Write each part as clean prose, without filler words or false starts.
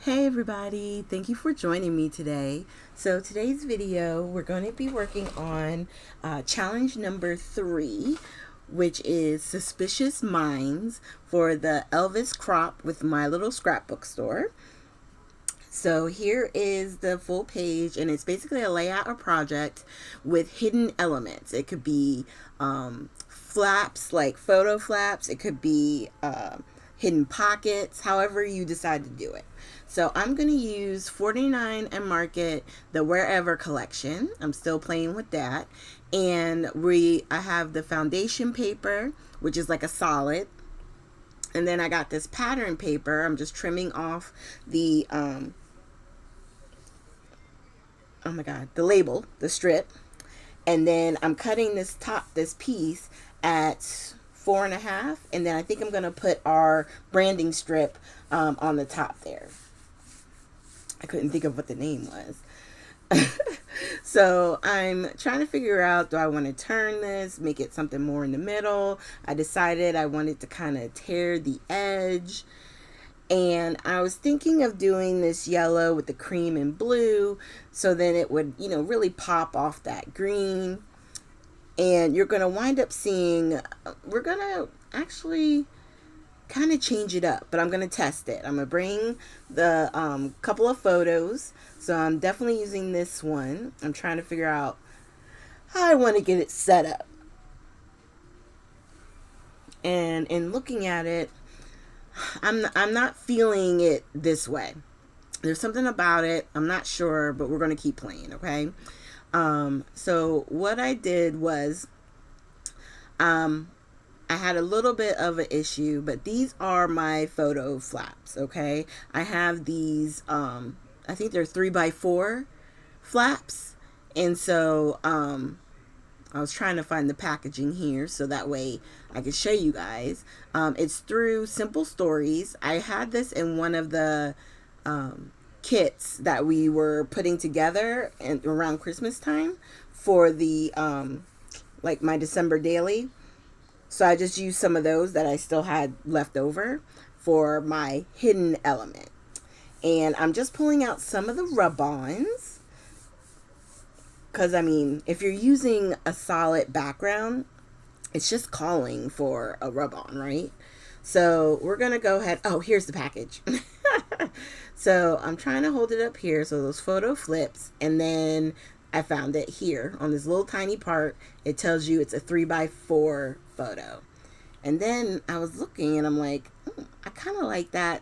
Hey everybody, thank you for joining me today. So today's video, we're going to be working on challenge number 3, which is Suspicious Minds for the Elvis crop with My Little Scrapbook Store. So here is the full page, and it's basically a layout or project with hidden elements. It could be flaps, like photo flaps. It could be hidden pockets, however you decide to do it. So I'm going to use 49 and Market, the Wherever collection. I'm still playing with that. And I have the foundation paper, which is like a solid. And then I got this pattern paper. I'm just trimming off the the label, the strip. And then I'm cutting this piece at 4.5, and then I think I'm going to put our branding strip on the top there. I couldn't think of what the name was. So I'm trying to figure out, do I want to turn this, make it something more in the middle? I decided I wanted to kind of tear the edge. And I was thinking of doing this yellow with the cream and blue, so then it would, really pop off that green. And you're going to wind up seeing, we're going to actually kind of change it up, but I'm going to test it. I'm going to bring the couple of photos. So I'm definitely using this one. I'm trying to figure out how I want to get it set up. And in looking at it, I'm not feeling it this way. There's something about it. I'm not sure, but we're going to keep playing, okay? So what I did was, I had a little bit of an issue, but these are my photo flaps, okay? I have these, I think they're 3x4 flaps. And so, I was trying to find the packaging here so that way I could show you guys. It's through Simple Stories. I had this in one of the kits that we were putting together around Christmas time for the like my December daily. So I just used some of those that I still had left over for my hidden element. And I'm just pulling out some of the rub-ons. Because, if you're using a solid background, it's just calling for a rub-on, right? So we're going to go ahead. Oh, here's the package. So I'm trying to hold it up here so those photo flips. And then I found it here on this little tiny part. It tells you it's a 3x4 photo. And then I was looking and I'm like, I kind of like that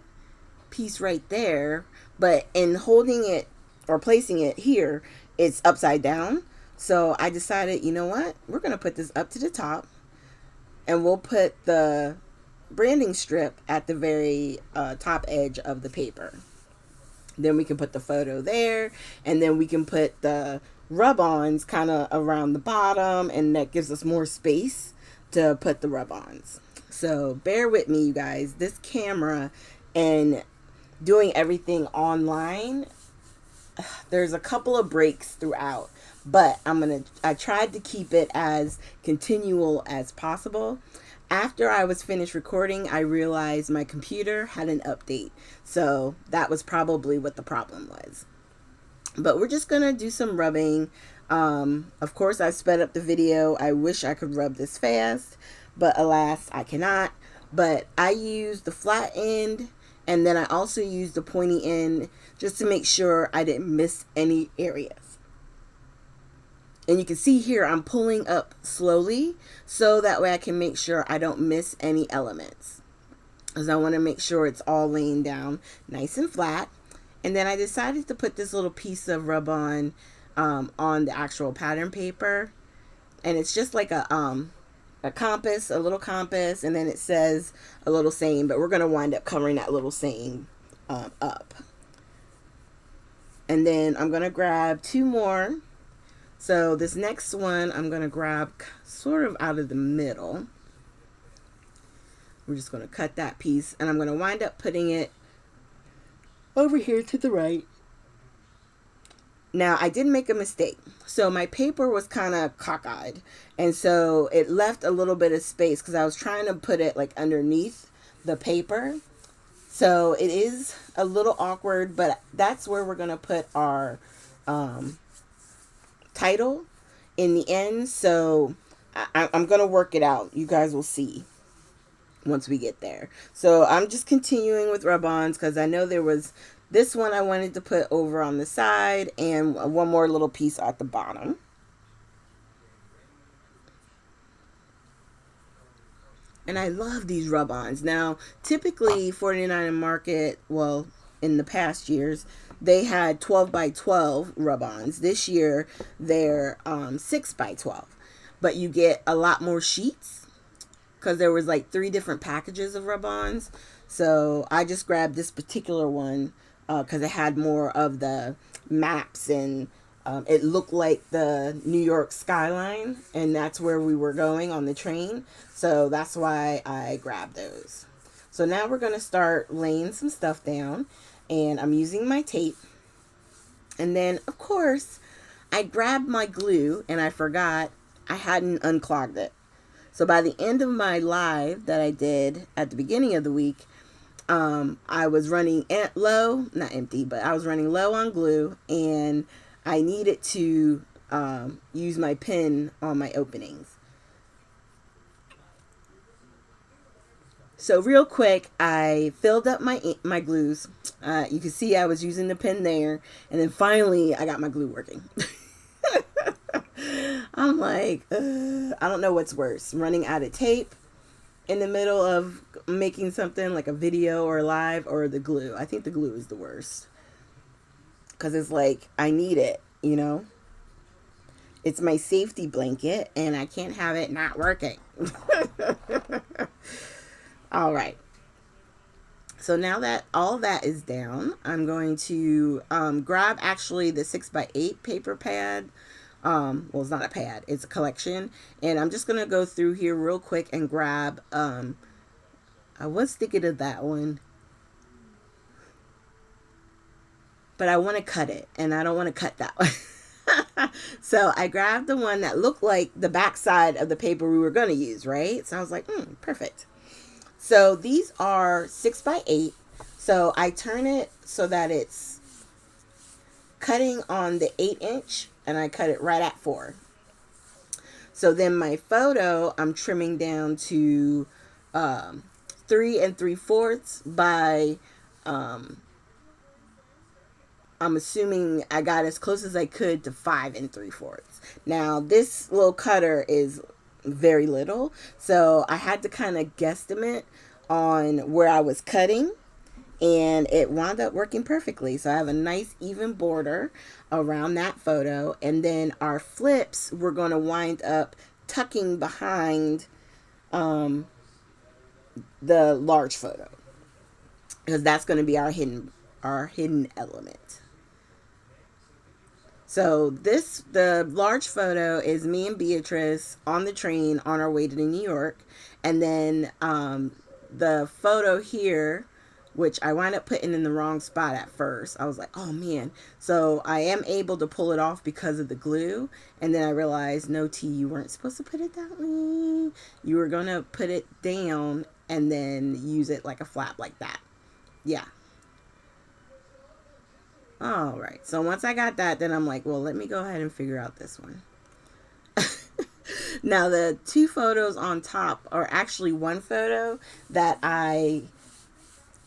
piece right there. But in holding it or placing it here, it's upside down. So I decided, you know what? We're going to put this up to the top, and we'll put the branding strip at the very top edge of the paper. Then we can put the photo there, and then we can put the rub-ons kind of around the bottom, and that gives us more space to put the rub-ons. So bear with me, you guys. This camera and doing everything online, there's a couple of breaks throughout, but I tried to keep it as continual as possible. After I was finished recording, I realized my computer had an update. So that was probably what the problem was. But we're just going to do some rubbing. Of course, I've sped up the video. I wish I could rub this fast, but alas, I cannot. But I used the flat end, and then I also used the pointy end just to make sure I didn't miss any areas. And you can see here I'm pulling up slowly so that way I can make sure I don't miss any elements. Because I want to make sure it's all laying down nice and flat. And then I decided to put this little piece of rub-on on the actual pattern paper. And it's just like a compass, a little compass, and then it says a little saying, but we're going to wind up covering that little saying up. And then I'm going to grab 2 more. So this next one I'm going to grab sort of out of the middle. We're just going to cut that piece, and I'm going to wind up putting it over here to the right. Now, I did make a mistake. So my paper was kind of cockeyed, and so it left a little bit of space because I was trying to put it like underneath the paper. So it is a little awkward, but that's where we're going to put our title in the end. So I'm going to work it out. You guys will see once we get there. So I'm just continuing with rub-ons because I know there was this one I wanted to put over on the side and one more little piece at the bottom. And I love these rub-ons. Now, typically 49 Market, well, in the past years, they had 12 by 12 rub-ons. This year, they're 6 by 12. But you get a lot more sheets because there was like 3 different packages of rub-ons. So I just grabbed this particular one because it had more of the maps and it looked like the New York skyline, and that's where we were going on the train. So that's why I grabbed those. So now we're going to start laying some stuff down, and I'm using my tape. And then, of course, I grabbed my glue, and I forgot I hadn't unclogged it. So by the end of my live that I did at the beginning of the week, I was running low, not empty, but I was running low on glue, and I needed to use my pin on my openings. So real quick, I filled up my glues. You can see I was using the pin there, and then finally I got my glue working. I'm like, I don't know what's worse, running out of tape in the middle of making something like a video or live, or the glue. I think the glue is the worst. Because it's like, I need it, you know? It's my safety blanket, and I can't have it not working. All right. So now that all that is down, I'm going to grab actually the 6x8 paper pad. Well, it's not a pad, it's a collection. And I'm just going to go through here real quick and grab, I was thinking of that one, but I want to cut it, and I don't want to cut that one. So I grabbed the one that looked like the back side of the paper we were going to use, right? So I was like, perfect. So these are 6x8. So I turn it so that it's cutting on the 8-inch, and I cut it right at 4. So then my photo, I'm trimming down to 3 3/4 by, I'm assuming I got as close as I could to 5 3/4. Now this little cutter is very little, so I had to kind of guesstimate on where I was cutting, and it wound up working perfectly. So I have a nice even border around that photo, and then our flips we're going to wind up tucking behind the large photo, because that's going to be our hidden element. So the large photo is me and Beatrice on the train on our way to New York. And then the photo here, which I wound up putting in the wrong spot at first. I was like, oh man. So I am able to pull it off because of the glue. And then I realized, no, T, you weren't supposed to put it that way. You were going to put it down and then use it like a flap like that. Yeah. All right. So once I got that, then I'm like, well, let me go ahead and figure out this one. Now, the 2 photos on top are actually one photo that I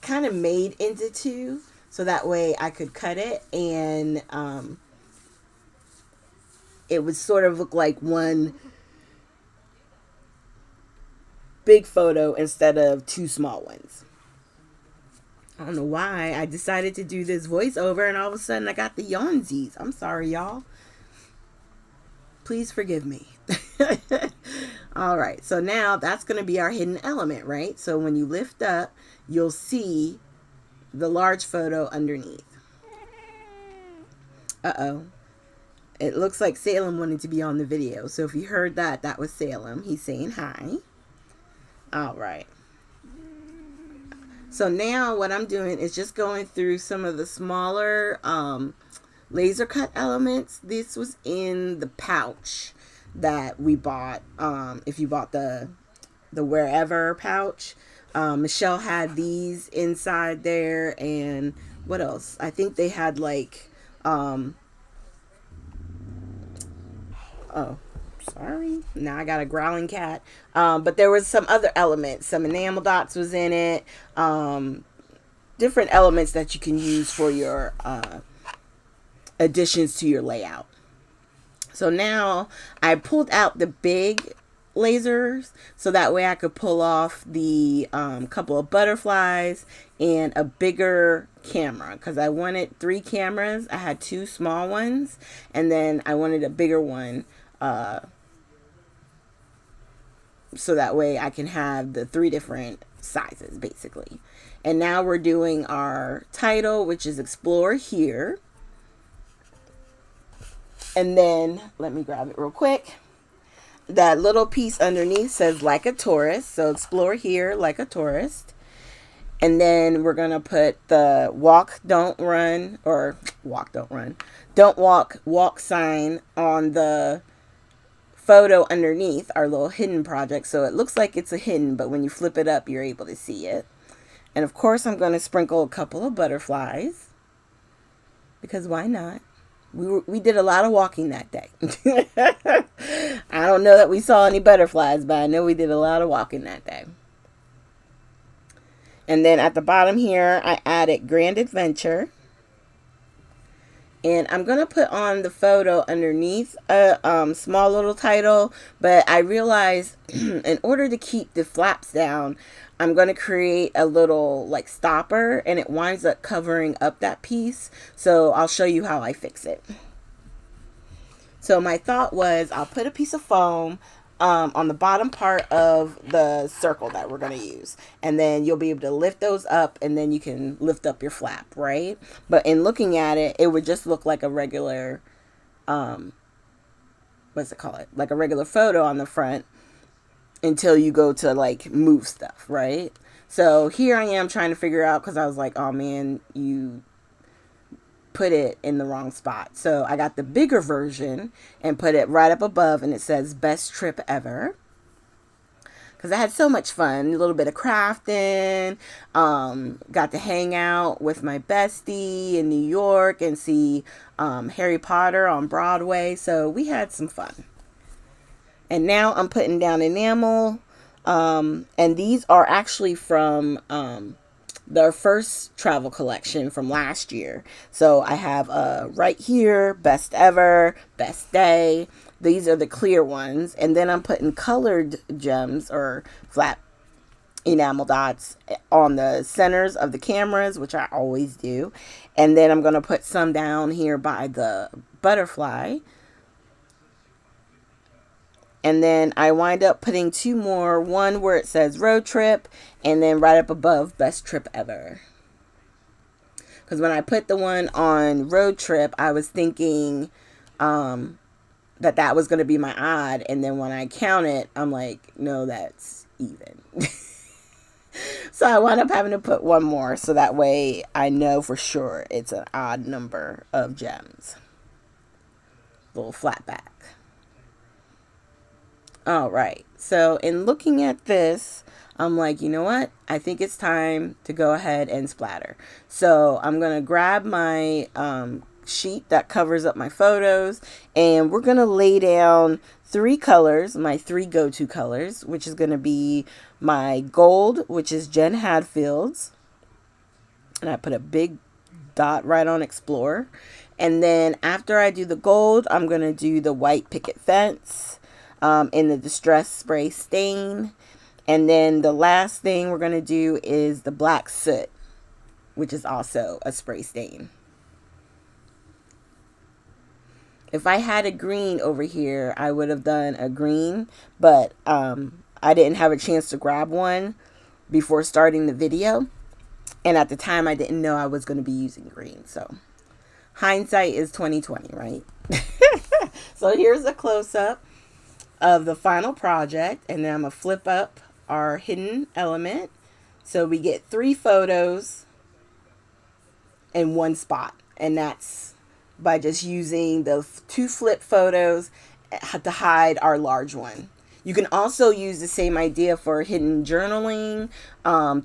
kind of made into 2. So that way I could cut it, and it would sort of look like one big photo instead of 2 small ones. I don't know why I decided to do this voiceover, and all of a sudden I got the yawnsies. I'm sorry, y'all. Please forgive me. All right, so now that's going to be our hidden element, right? So when you lift up, you'll see the large photo underneath. Uh-oh. It looks like Salem wanted to be on the video. So if you heard that, that was Salem. He's saying hi. All right. So now what I'm doing is just going through some of the smaller laser cut elements. This was in the pouch that we bought. If you bought the wherever pouch, Michelle had these inside there, and what else? I think they had like, oh, sorry. Now I got a growling cat. But there was some other elements. Some enamel dots was in it. Different elements that you can use for your additions to your layout. So now I pulled out the big lasers so that way I could pull off the couple of butterflies and a bigger camera, because I wanted 3 cameras. I had 2 small ones, and then I wanted a bigger one, so that way I can have the 3 different sizes basically. And now we're doing our title, which is Explore Here. And then let me grab it real quick. That little piece underneath says like a tourist. So explore here like a tourist. And then we're going to put the walk, don't run, or walk, don't run. Don't walk, walk sign on the photo underneath our little hidden project. So it looks like it's a hidden, but when you flip it up, you're able to see it. And of course, I'm going to sprinkle a couple of butterflies, because why not? We did a lot of walking that day. I don't know that we saw any butterflies, but I know we did a lot of walking that day. And then at the bottom here, I added Grand Adventure. And I'm going to put on the photo underneath a small little title. But I realized in order to keep the flaps down, I'm going to create a little like stopper, and it winds up covering up that piece. So I'll show you how I fix it. So my thought was I'll put a piece of foam on the bottom part of the circle that we're going to use. And then you'll be able to lift those up, and then you can lift up your flap, right? But in looking at it, it would just look like a regular, what's it called? Like a regular photo on the front, until you go to like move stuff, right? So here I am trying to figure out, because I was like, oh man, you put it in the wrong spot. So I got the bigger version and put it right up above, and it says best trip ever, because I had so much fun. A little bit of crafting, got to hang out with my bestie in New York and see Harry Potter on Broadway. So we had some fun. And now I'm putting down enamel. And these are actually from their first travel collection from last year. So I have right here, best ever, best day. These are the clear ones. And then I'm putting colored gems or flat enamel dots on the centers of the cameras, which I always do. And then I'm going to put some down here by the butterfly. And then I wind up putting 2 more, one where it says road trip, and then right up above best trip ever. Because when I put the one on road trip, I was thinking that was going to be my odd. And then when I count it, I'm like, no, that's even. So I wound up having to put 1 more, so that way I know for sure it's an odd number of gems. Little flat back. All right. So in looking at this, I'm like, you know what? I think it's time to go ahead and splatter. So I'm going to grab my sheet that covers up my photos, and we're going to lay down 3 colors, my 3 go-to colors, which is going to be my gold, which is Jen Hadfield's. And I put a big dot right on Explore. And then after I do the gold, I'm going to do the white picket fence. In the Distress Spray Stain. And then the last thing we're going to do is the Black Soot, which is also a spray stain. If I had a green over here, I would have done a green, but I didn't have a chance to grab one before starting the video. And at the time, I didn't know I was going to be using green. So hindsight is 2020, right? So here's a close-up of the final project, and then I'm going to flip up our hidden element so we get 3 photos in one spot, and that's by just using the 2 flip photos to hide our large one. You can also use the same idea for hidden journaling,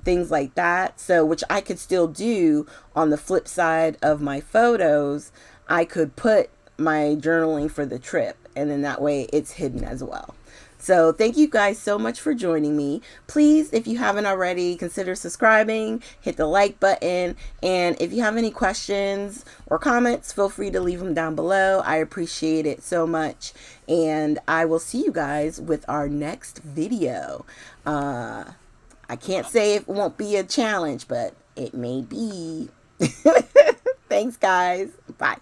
things like that. So, which I could still do on the flip side of my photos. I could put my journaling for the trip, and then that way it's hidden as well. So thank you guys so much for joining me. Please, if you haven't already, consider subscribing, hit the like button, and if you have any questions or comments, feel free to leave them down below. I appreciate it so much, and I will see you guys with our next video. I can't say it won't be a challenge, but it may be. Thanks, guys. Bye.